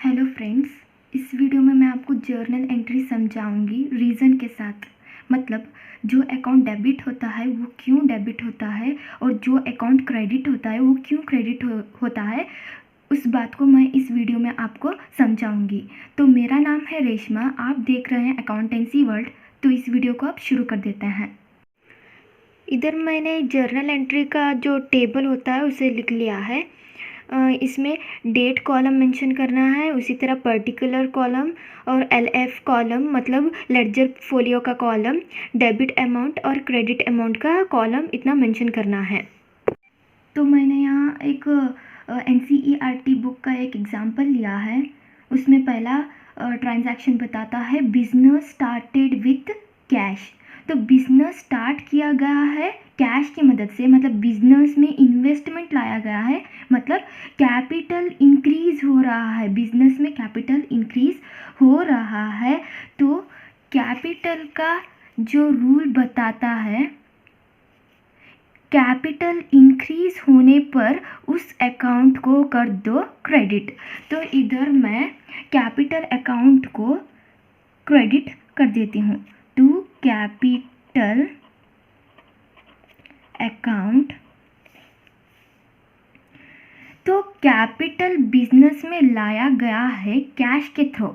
Hello friends, इस video में मैं आपको जर्नल एंट्री समझाऊंगी रीज़न के साथ। मतलब जो अकाउंट डेबिट होता है वो क्यों डेबिट होता है और जो अकाउंट क्रेडिट होता है वो क्यों क्रेडिट होता है, उस बात को मैं इस वीडियो में आपको समझाऊंगी। तो मेरा नाम है रेशमा, आप देख रहे हैं अकाउंटेंसी वर्ल्ड। तो इस वीडियो को आप शुरू कर देते हैं। इधर मैंने जर्नल एंट्री का जो टेबल होता है उसे लिख लिया है। इसमें डेट कॉलम मेंशन करना है, उसी तरह पर्टिकुलर कॉलम और LF कॉलम मतलब लेडजर फोलियो का कॉलम, डेबिट अमाउंट और क्रेडिट अमाउंट का कॉलम, इतना मेंशन करना है। तो मैंने यहाँ एक NCERT बुक का एक एग्जांपल लिया है। उसमें पहला ट्रांजैक्शन बताता है बिजनेस स्टार्टेड विथ कैश। तो बिजनेस स्टार्ट किया गया है कैश की मदद से, मतलब बिजनेस में इन्वेस्टमेंट लाया गया है, मतलब कैपिटल इंक्रीज हो रहा है, बिजनेस में कैपिटल इंक्रीज हो रहा है। तो कैपिटल का जो रूल बताता है, कैपिटल इंक्रीज होने पर उस अकाउंट को कर दो क्रेडिट। तो इधर मैं कैपिटल अकाउंट को क्रेडिट कर देती हूँ। To capital account. तो कैपिटल बिजनेस में लाया गया है कैश के थ्रू।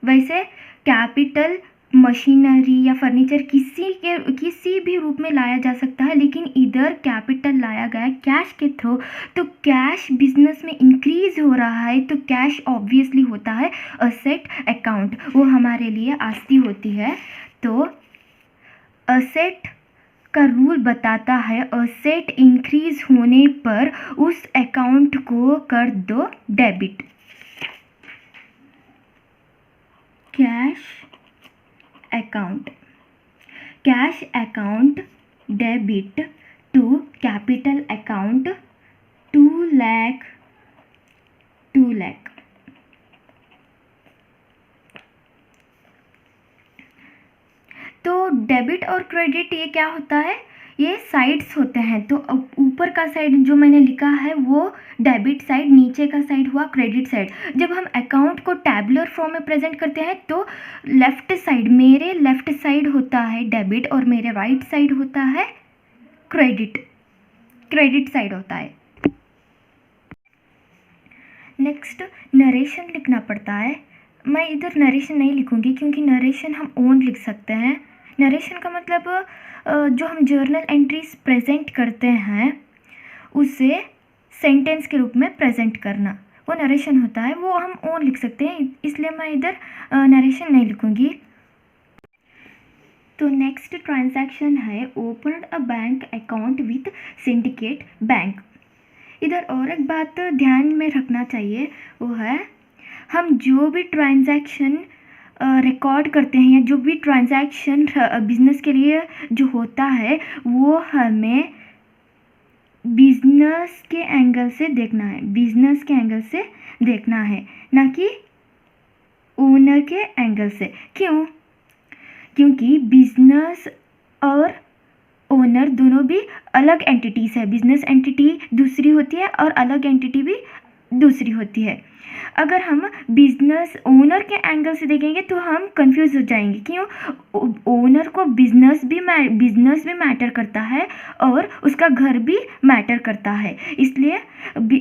वैसे कैपिटल मशीनरी या फर्नीचर किसी भी रूप में लाया जा सकता है, लेकिन इधर कैपिटल लाया गया है कैश के थ्रू। तो कैश बिजनेस में इंक्रीज हो रहा है, तो कैश ऑब्वियसली होता है असेट अकाउंट, वो हमारे लिए आस्ती होती है। तो असेट का रूल बताता है असेट इंक्रीज होने पर उस अकाउंट को कर दो debit. Cash account debit to capital account 2 lakh. तो डेबिट और क्रेडिट ये क्या होता है, ये साइड्स होते हैं। तो ऊपर का साइड जो मैंने लिखा है वो डेबिट साइड, नीचे का साइड हुआ क्रेडिट साइड। जब हम अकाउंट को टैबुलर फॉर्म में प्रेजेंट करते हैं तो लेफ्ट साइड, मेरे लेफ्ट साइड होता है डेबिट और मेरे राइट साइड होता है क्रेडिट साइड होता है। नेक्स्ट नरेशन लिखना पड़ता है। मैं इधर नरेशन नहीं लिखूंगी क्योंकि नरेशन हम ओन लिख सकते हैं। नरेशन का मतलब जो हम जर्नल एंट्रीज प्रेजेंट करते हैं उसे सेंटेंस के रूप में प्रेजेंट करना, वो नरेशन होता है, वो हम ओन लिख सकते हैं, इसलिए मैं इधर नरेशन नहीं लिखूंगी। तो नेक्स्ट ट्रांजैक्शन है open a bank account with syndicate bank. इधर और एक बात ध्यान में रखना चाहिए, वो है हम जो भी ट्रांजैक्शन रिकॉर्ड करते हैं या जो भी ट्रांजैक्शन बिजनेस के लिए जो होता है वो हमें बिजनेस के एंगल से देखना है, बिजनेस के एंगल से देखना है, ना कि ओनर के एंगल से। क्यों? क्योंकि बिजनेस और ओनर दोनों भी अलग एंटिटीज़ है। बिजनेस एंटिटी दूसरी होती है और अलग एंटिटी भी दूसरी होती है। अगर हम बिजनेस ओनर के एंगल से देखेंगे तो हम कंफ्यूज हो जाएंगे। क्यों? ओनर को बिजनेस भी मैटर करता है और उसका घर भी मैटर करता है, इसलिए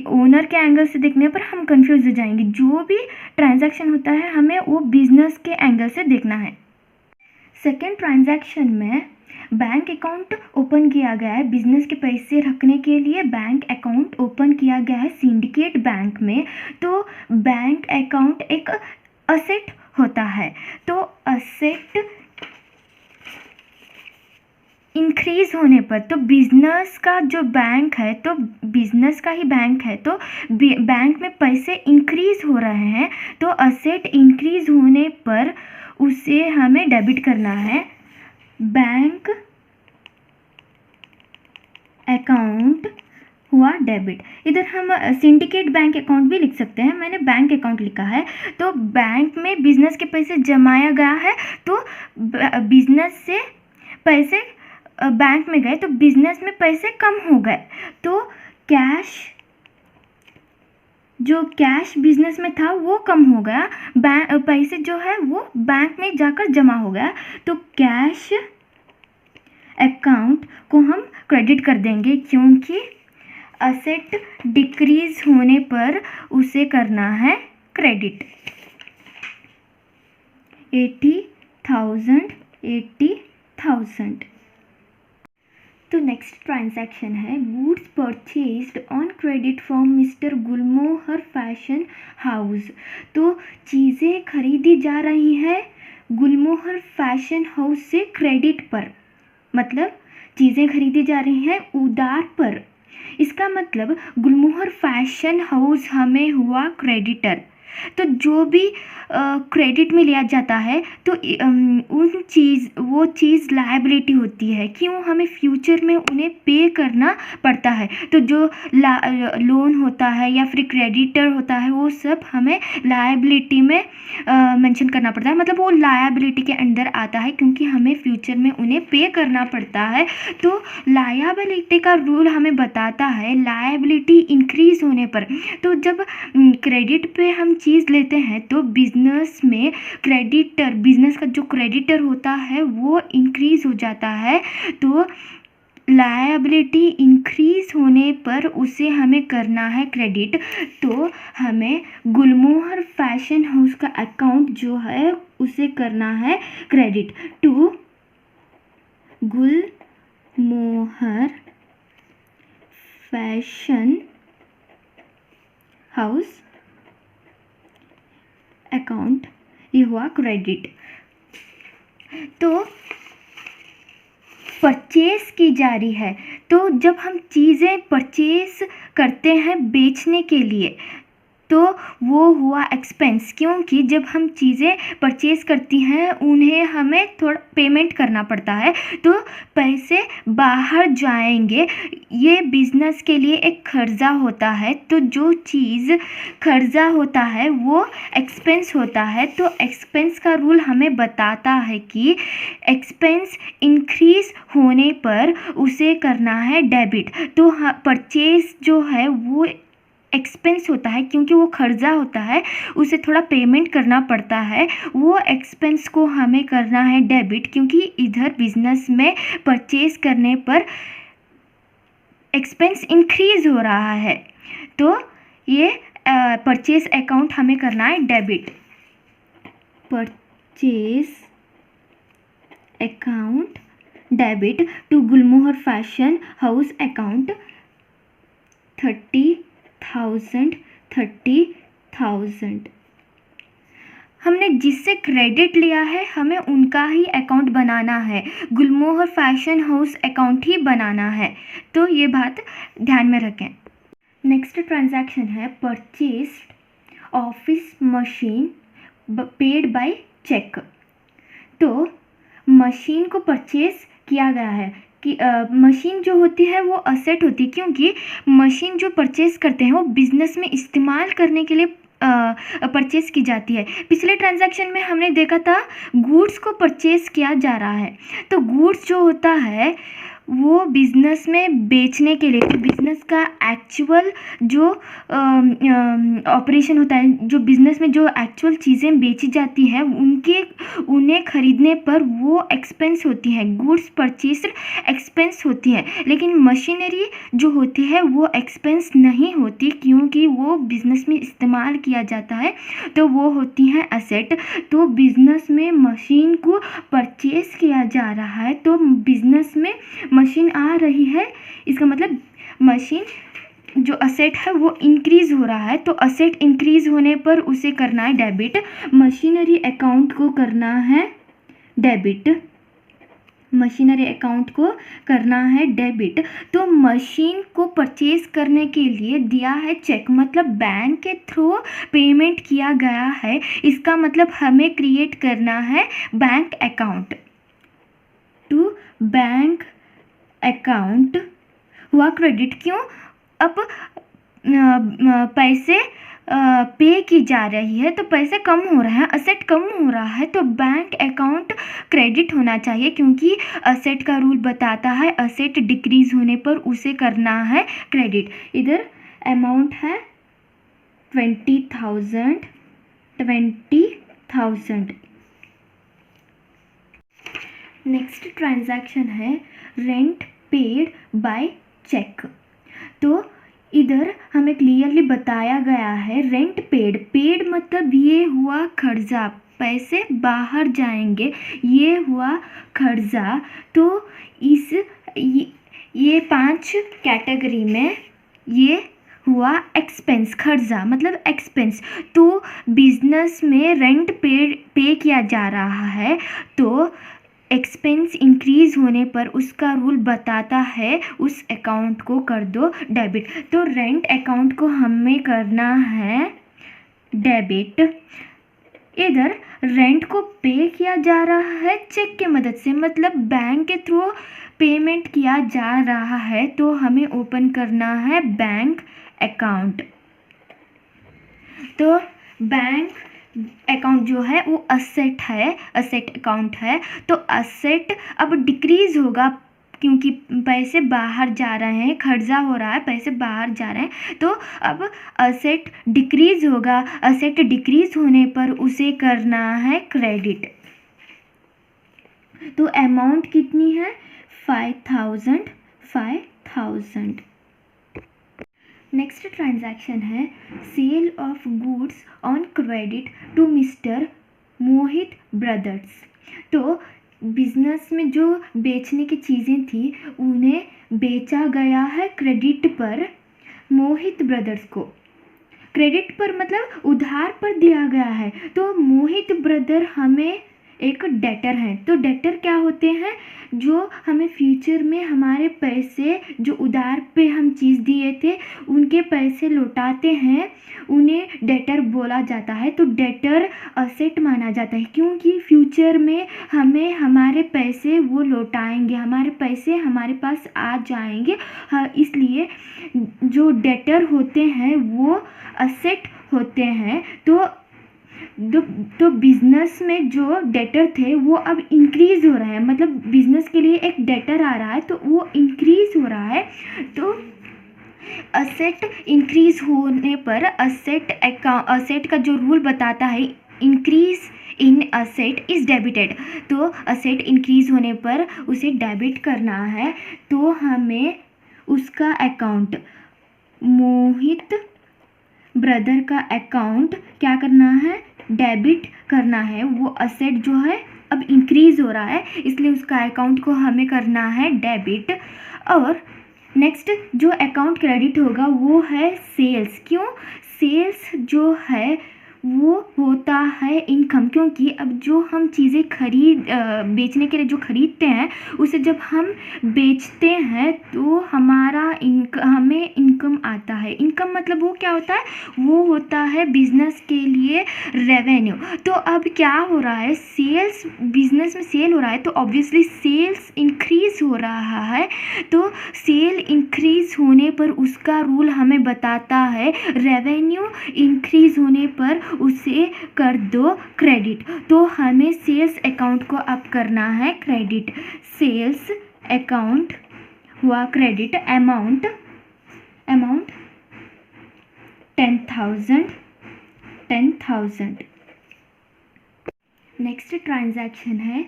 ओनर के एंगल से देखने पर हम कंफ्यूज हो जाएंगे। जो भी ट्रांजैक्शन होता है हमें वो बिजनेस के एंगल से देखना है। सेकेंड ट्रांजैक्शन में बैंक अकाउंट ओपन किया गया है, बिजनेस के पैसे रखने के लिए बैंक अकाउंट ओपन किया गया है सिंडिकेट बैंक में। तो बैंक अकाउंट एक असेट होता है। तो असेट इंक्रीज होने पर, तो बिजनेस का जो बैंक है, तो बिजनेस का ही बैंक है, तो बैंक में पैसे इंक्रीज हो रहे हैं, तो असेट इंक्रीज होने पर उसे हमें डेबिट करना है। बैंक अकाउंट हुआ डेबिट। इधर हम सिंडिकेट बैंक अकाउंट भी लिख सकते हैं, मैंने बैंक अकाउंट लिखा है। तो बैंक में बिजनेस के पैसे जमाया गया है, तो बिजनेस से पैसे बैंक में गए, तो बिजनेस में पैसे कम हो गए, तो कैश जो कैश बिजनेस में था वो कम हो गया, पैसे जो है वो बैंक में जाकर जमा हो गया, तो कैश अकाउंट को हम क्रेडिट कर देंगे क्योंकि असेट डिक्रीज होने पर उसे करना है क्रेडिट। 80,000। तो नेक्स्ट ट्रांजैक्शन है goods purchased on credit from mister Gulmohar fashion house. तो चीज़ें खरीदी जा रही हैं गुलमोहर फैशन हाउस से क्रेडिट पर, मतलब चीज़ें खरीदी जा रही हैं उधार पर। इसका मतलब गुलमोहर फैशन हाउस हमें हुआ क्रेडिटर। तो जो भी क्रेडिट में लिया जाता है तो वो चीज़ लायबिलिटी होती है, क्यों हमें फ्यूचर में उन्हें पे करना पड़ता है। तो जो लोन होता है या फिर क्रेडिटर होता है वो सब हमें लायबिलिटी में मेंशन करना पड़ता है, मतलब वो लायबिलिटी के अंदर आता है क्योंकि हमें फ्यूचर में उन्हें पे करना पड़ता है। तो लायबिलिटी का रूल हमें बताता है लायबिलिटी इंक्रीज होने पर। तो जब क्रेडिट पे हम चीज़ लेते हैं तो बिजनेस में बिजनेस का जो क्रेडिटर होता है वो इंक्रीज हो जाता है। तो लायबिलिटी इंक्रीज होने पर उसे हमें करना है क्रेडिट। तो हमें गुलमोहर फैशन हाउस का अकाउंट जो है उसे करना है credit to Gulmohar fashion house account, ये हुआ क्रेडिट। तो परचेस की जा रही है, तो जब हम चीज़ें परचेस करते हैं बेचने के लिए तो वो हुआ एक्सपेंस, क्योंकि जब हम चीज़ें परचेस करती हैं उन्हें हमें थोड़ा पेमेंट करना पड़ता है, तो पैसे बाहर जाएंगे। ये बिज़नेस के लिए एक खर्चा होता है, तो जो चीज़ खर्चा होता है वो एक्सपेंस होता है। तो एक्सपेंस का रूल हमें बताता है कि एक्सपेंस इंक्रीज होने पर उसे करना है डेबिट। तो परचेस जो है वो एक्सपेंस होता है क्योंकि वो खर्चा होता है, उसे थोड़ा पेमेंट करना पड़ता है, वो एक्सपेंस को हमें करना है डेबिट क्योंकि इधर बिजनेस में परचेज करने पर एक्सपेंस इंक्रीज हो रहा है। तो ये परचेज अकाउंट हमें करना है debit. Purchase account debit to Gulmohar fashion house account 30,000। हमने जिससे क्रेडिट लिया है हमें उनका ही अकाउंट बनाना है, गुलमोहर फैशन हाउस अकाउंट ही बनाना है। तो ये बात ध्यान में रखें। नेक्स्ट ट्रांजैक्शन है purchase office machine paid by cheque. तो मशीन को परचेज किया गया है कि मशीन जो होती है वो असेट होती है, क्योंकि मशीन जो परचेज करते हैं वो बिजनेस में इस्तेमाल करने के लिए परचेज की जाती है। पिछले ट्रांजैक्शन में हमने देखा था गुड्स को परचेज किया जा रहा है, तो गुड्स जो होता है वो बिज़नेस में बेचने के लिए, बिज़नेस का एक्चुअल जो ऑपरेशन होता है, जो बिज़नेस में जो एक्चुअल चीज़ें बेची जाती हैं उन्हें खरीदने पर वो एक्सपेंस होती हैं, गुड्स परचेज एक्सपेंस होती हैं। लेकिन मशीनरी जो होती है वो एक्सपेंस नहीं होती क्योंकि वो बिज़नेस में इस्तेमाल किया जाता है, तो वो होती हैं असेट। तो बिज़नेस में मशीन को परचेज किया जा रहा है, तो बिज़नेस में मशीन आ रही है, इसका मतलब मशीन जो असेट है वो इंक्रीज़ हो रहा है। तो असेट इंक्रीज़ होने पर उसे करना है डेबिट, मशीनरी अकाउंट को करना है डेबिट, मशीनरी अकाउंट को करना है डेबिट। तो मशीन को परचेज करने के लिए दिया है चेक, मतलब बैंक के थ्रू पेमेंट किया गया है, इसका मतलब हमें क्रिएट करना है bank account. To bank account हुआ क्रेडिट, क्यों? अब पैसे पे की जा रही है तो पैसे कम हो रहे हैं, असेट कम हो रहा है, तो बैंक अकाउंट क्रेडिट होना चाहिए क्योंकि असेट का रूल बताता है असेट डिक्रीज होने पर उसे करना है क्रेडिट। इधर अमाउंट है 20,000। नेक्स्ट ट्रांजैक्शन है रेंट पेड बाय चेक। तो इधर हमें क्लियरली बताया गया है रेंट पेड मतलब ये हुआ खर्चा, पैसे बाहर जाएंगे, ये हुआ खर्चा। तो ये 5 कैटेगरी में ये हुआ एक्सपेंस, खर्चा मतलब एक्सपेंस। तो बिजनेस में रेंट पे किया जा रहा है, तो एक्सपेंस इंक्रीज होने पर उसका रूल बताता है उस अकाउंट को कर दो डेबिट। तो रेंट अकाउंट को हमें करना है डेबिट। इधर रेंट को पे किया जा रहा है चेक के मदद से, मतलब बैंक के थ्रू पेमेंट किया जा रहा है, तो हमें ओपन करना है बैंक अकाउंट। तो बैंक अकाउंट जो है वो असेट है, असेट अकाउंट है। तो असेट अब डिक्रीज होगा क्योंकि पैसे बाहर जा रहे हैं, खर्चा हो रहा है, पैसे बाहर जा रहे हैं, तो अब असेट डिक्रीज होगा। असेट डिक्रीज होने पर उसे करना है क्रेडिट। तो अमाउंट कितनी है 5,000। नेक्स्ट ट्रांजैक्शन है sale of goods on credit to mister Mohit brothers. तो बिजनेस में जो बेचने की चीज़ें थी उन्हें बेचा गया है क्रेडिट पर मोहित ब्रदर्स को। क्रेडिट पर मतलब उधार पर दिया गया है। तो मोहित ब्रदर हमें एक डेटर हैं। तो डेटर क्या होते हैं, जो हमें फ्यूचर में हमारे पैसे जो उधार पे हम चीज़ दिए थे उनके पैसे लौटाते हैं, उन्हें डेटर बोला जाता है। तो डेटर असेट माना जाता है क्योंकि फ्यूचर में हमें हमारे पैसे वो लौटाएंगे, हमारे पैसे हमारे पास आ जाएंगे। इसलिए जो डेटर होते हैं वो असेट होते हैं। तो बिजनेस में जो डेटर थे वो अब इंक्रीज हो रहा है, मतलब बिजनेस के लिए एक डेटर आ रहा है तो वो इंक्रीज हो रहा है। तो असेट इंक्रीज होने पर असेट का जो रूल बताता है increase in asset is debited. तो असेट इंक्रीज होने पर उसे डेबिट करना है। तो हमें उसका अकाउंट मोहित ब्रदर का अकाउंट क्या करना है, डेबिट करना है। वो असेट जो है अब इंक्रीज हो रहा है इसलिए उसका अकाउंट को हमें करना है डेबिट। और नेक्स्ट जो अकाउंट क्रेडिट होगा वो है सेल्स। क्यों, सेल्स जो है वो होता है इनकम, क्योंकि अब जो हम चीज़ें बेचने के लिए जो खरीदते हैं उसे जब हम बेचते हैं तो हमें इनकम आता है। इनकम मतलब वो क्या होता है, वो होता है बिजनेस के लिए रेवेन्यू। तो अब क्या हो रहा है, सेल्स, बिजनेस में सेल हो रहा है तो ऑब्वियसली सेल्स इंक्रीज हो रहा है। तो सेल इंक्रीज होने पर उसका रूल हमें बताता है रेवेन्यू इंक्रीज होने पर उसे कर दो क्रेडिट। तो हमें सेल्स अकाउंट को अब करना है क्रेडिट। सेल्स अकाउंट हुआ क्रेडिट, अमाउंट 10,000। नेक्स्ट ट्रांजैक्शन है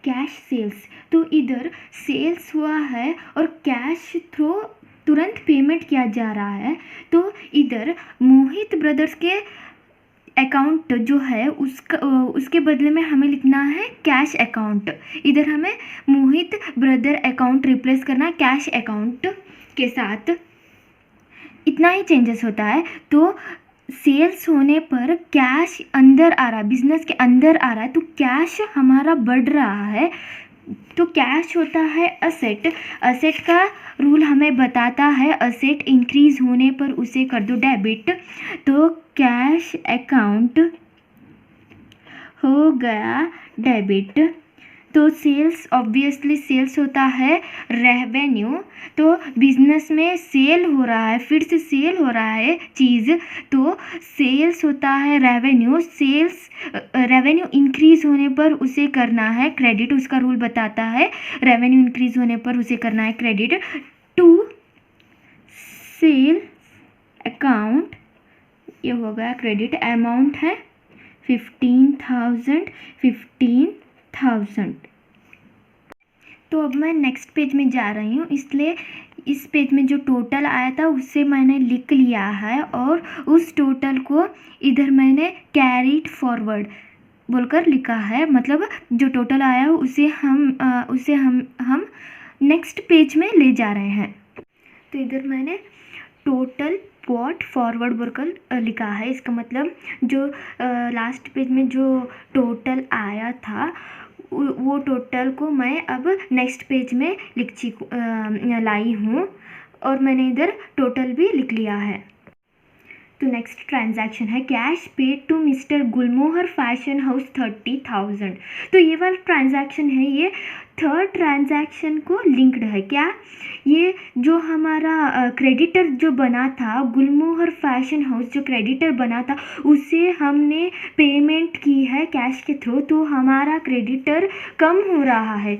कैश सेल्स। तो इधर सेल्स हुआ है और कैश थ्रू तुरंत पेमेंट किया जा रहा है। तो इधर मोहित ब्रदर्स के अकाउंट जो है उसके बदले में हमें लिखना है कैश अकाउंट। इधर हमें मोहित ब्रदर अकाउंट रिप्लेस करना कैश अकाउंट के साथ। इतना ही चेंजेस होता है। तो सेल्स होने पर कैश अंदर आ रहा है, बिजनेस के अंदर आ रहा है, तो कैश हमारा बढ़ रहा है। तो कैश होता है असेट। असेट का रूल हमें बताता है असेट इंक्रीज होने पर उसे कर दो डेबिट। तो कैश अकाउंट हो गया डेबिट। तो सेल्स, ऑब्वियसली सेल्स होता है रेवेन्यू। तो बिजनेस में सेल हो रहा है, फिर से सेल हो रहा है चीज़, तो सेल्स होता है रेवेन्यू। रेवेन्यू इंक्रीज होने पर उसे करना है क्रेडिट। उसका रूल बताता है रेवेन्यू इंक्रीज होने पर उसे करना है क्रेडिट टू सेल अकाउंट ये हो गया क्रेडिट, अमाउंट है 15,000। तो अब मैं नेक्स्ट पेज में जा रही हूँ, इसलिए इस पेज में जो टोटल आया था उससे मैंने लिख लिया है और उस टोटल को इधर मैंने कैरीड फॉरवर्ड बोलकर लिखा है। मतलब जो टोटल आया है उसे हम नेक्स्ट पेज में ले जा रहे हैं। तो इधर मैंने टोटल बॉट फॉरवर्ड बोलकर लिखा है। इसका मतलब जो लास्ट पेज में जो टोटल आया था वो टोटल को मैं अब नेक्स्ट पेज में लाई हूँ और मैंने इधर टोटल भी लिख लिया है। तो नेक्स्ट ट्रांजैक्शन है cash paid to mister Gulmohar fashion house 30,000। तो ये वाला ट्रांजैक्शन है, ये थर्ड ट्रांजैक्शन को लिंक्ड है। क्या ये जो हमारा क्रेडिटर जो बना था, गुलमोहर फैशन हाउस जो क्रेडिटर बना था उसे हमने पेमेंट की है कैश के थ्रू, तो हमारा क्रेडिटर कम हो रहा है।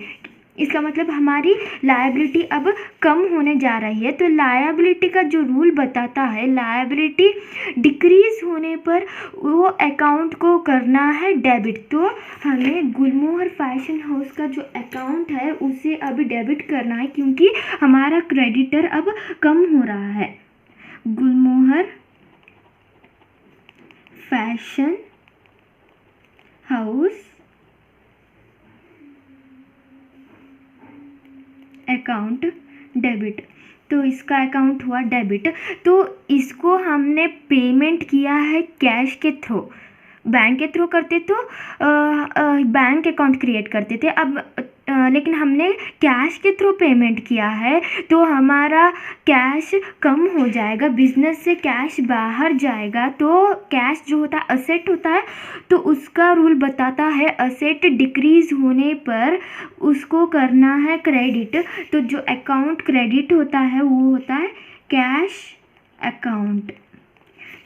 इसका मतलब हमारी लायबिलिटी अब कम होने जा रही है। तो लायबिलिटी का जो रूल बताता है, लायबिलिटी डिक्रीज होने पर वो अकाउंट को करना है डेबिट। तो हमें गुलमोहर फैशन हाउस का जो अकाउंट है उसे अभी डेबिट करना है क्योंकि हमारा क्रेडिटर अब कम हो रहा है। Gulmohar fashion house account debit, तो इसका अकाउंट हुआ डेबिट। तो इसको हमने पेमेंट किया है कैश के थ्रू। बैंक के थ्रू करते तो बैंक अकाउंट क्रिएट करते थे, अब लेकिन हमने कैश के थ्रू पेमेंट किया है तो हमारा कैश कम हो जाएगा, बिजनेस से कैश बाहर जाएगा। तो कैश जो होता है असेट होता है, तो उसका रूल बताता है असेट डिक्रीज होने पर उसको करना है क्रेडिट। तो जो अकाउंट क्रेडिट होता है वो होता है कैश अकाउंट।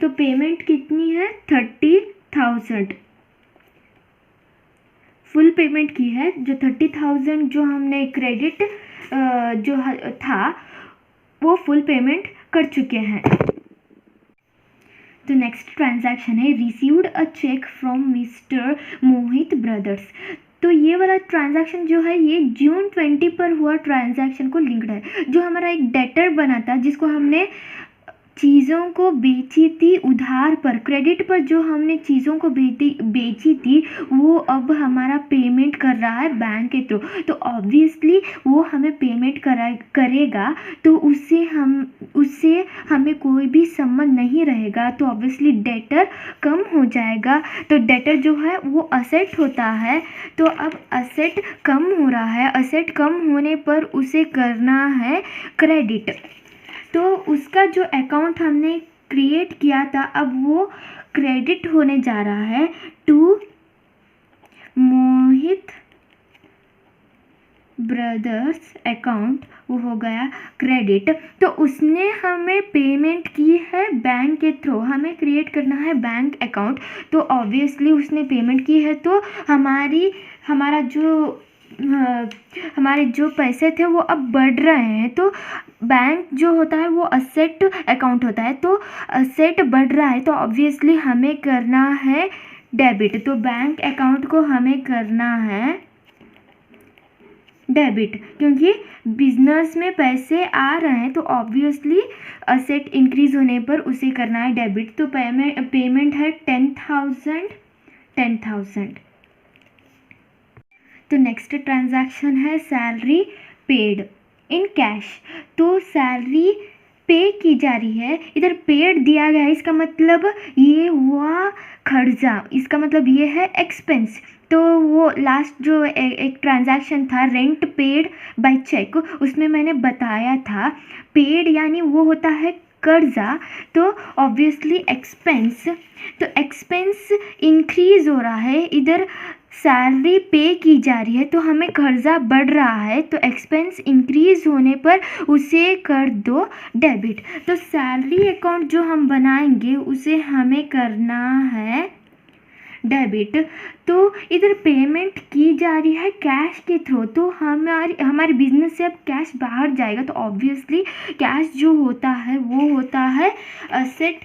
तो पेमेंट कितनी है 30,000 फुल पेमेंट की है। जो 30,000 जो हमने क्रेडिट जो था वो फुल पेमेंट कर चुके हैं। तो नेक्स्ट ट्रांजैक्शन है received a cheque from mister Mohit brothers. तो ये वाला ट्रांजैक्शन जो है ये जून 20 पर हुआ ट्रांजैक्शन को लिंक्ड है। जो हमारा एक डेटर बना था जिसको हमने चीज़ों को बेची थी उधार पर, क्रेडिट पर जो हमने चीज़ों को बेची थी वो अब हमारा पेमेंट कर रहा है बैंक के थ्रू। तो ऑब्वियसली वो हमें पेमेंट करेगा, तो उससे हमें कोई भी संबंध नहीं रहेगा। तो ऑब्वियसली डेटर कम हो जाएगा। तो डेटर जो है वो असेट होता है, तो अब असेट कम हो रहा है। असेट कम होने पर उसे करना है क्रेडिट। तो उसका जो अकाउंट हमने क्रिएट किया था अब वो क्रेडिट होने जा रहा है टू मोहित ब्रदर्स अकाउंट, वो हो गया क्रेडिट। तो उसने हमें पेमेंट की है बैंक के थ्रू, हमें क्रिएट करना है बैंक अकाउंट। तो ऑब्वियसली उसने पेमेंट की है तो हमारे जो पैसे थे वो अब बढ़ रहे हैं। तो बैंक जो होता है वो असेट अकाउंट होता है, तो असेट बढ़ रहा है तो ऑब्वियसली हमें करना है डेबिट। तो बैंक अकाउंट को हमें करना है डेबिट, क्योंकि बिजनेस में पैसे आ रहे हैं तो ऑब्वियसली असेट इंक्रीज होने पर उसे करना है डेबिट। तो पेमेंट है 10,000। तो नेक्स्ट ट्रांजैक्शन है सैलरी पेड इन कैश। तो सैलरी पे की जा रही है, इधर पेड दिया गया है, इसका मतलब ये हुआ खर्चा, इसका मतलब ये है एक्सपेंस। तो वो लास्ट जो एक ट्रांजैक्शन था रेंट पेड बाय चेक, उसमें मैंने बताया था पेड यानी वो होता है कर्जा, तो ऑब्वियसली एक्सपेंस। तो एक्सपेंस इंक्रीज हो रहा है, इधर सैलरी पे की जा रही है तो हमें कर्जा बढ़ रहा है, तो एक्सपेंस इंक्रीज होने पर उसे कर दो डेबिट। तो सैलरी अकाउंट जो हम बनाएंगे उसे हमें करना है डेबिट। तो इधर पेमेंट की जा रही है कैश के थ्रू, तो हमारे बिजनेस से अब कैश बाहर जाएगा। तो ऑब्वियसली कैश जो होता है वो होता है असेट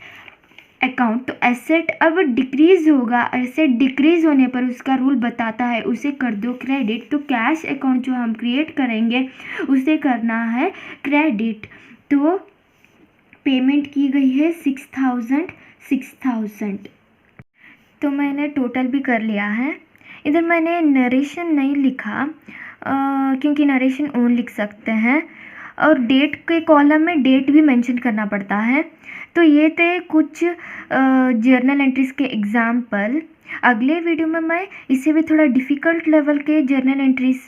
अकाउंट, तो एसेट अब डिक्रीज़ होगा। एसेट डिक्रीज़ होने पर उसका रूल बताता है उसे कर दो क्रेडिट। तो कैश अकाउंट जो हम क्रिएट करेंगे उसे करना है क्रेडिट। तो पेमेंट की गई है 6,000। तो मैंने टोटल भी कर लिया है। इधर मैंने नरेशन नहीं लिखा क्योंकि नरेशन ओन लिख सकते हैं, और डेट के कॉलम में डेट भी मेंशन करना पड़ता है। तो ये थे कुछ जर्नल एंट्रीज़ के एग्जाम्पल। अगले वीडियो में मैं इससे भी थोड़ा डिफ़िकल्ट लेवल के जर्नल एंट्रीज़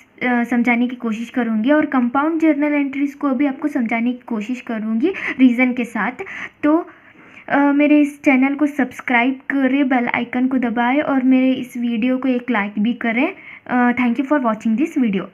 समझाने की कोशिश करूँगी, और कंपाउंड जर्नल एंट्रीज़ को भी आपको समझाने की कोशिश करूँगी रीज़न के साथ। तो मेरे इस चैनल को सब्सक्राइब करें, बेल आइकन को दबाएं और मेरे इस वीडियो को एक लाइक भी करें। Thank you for watching this video.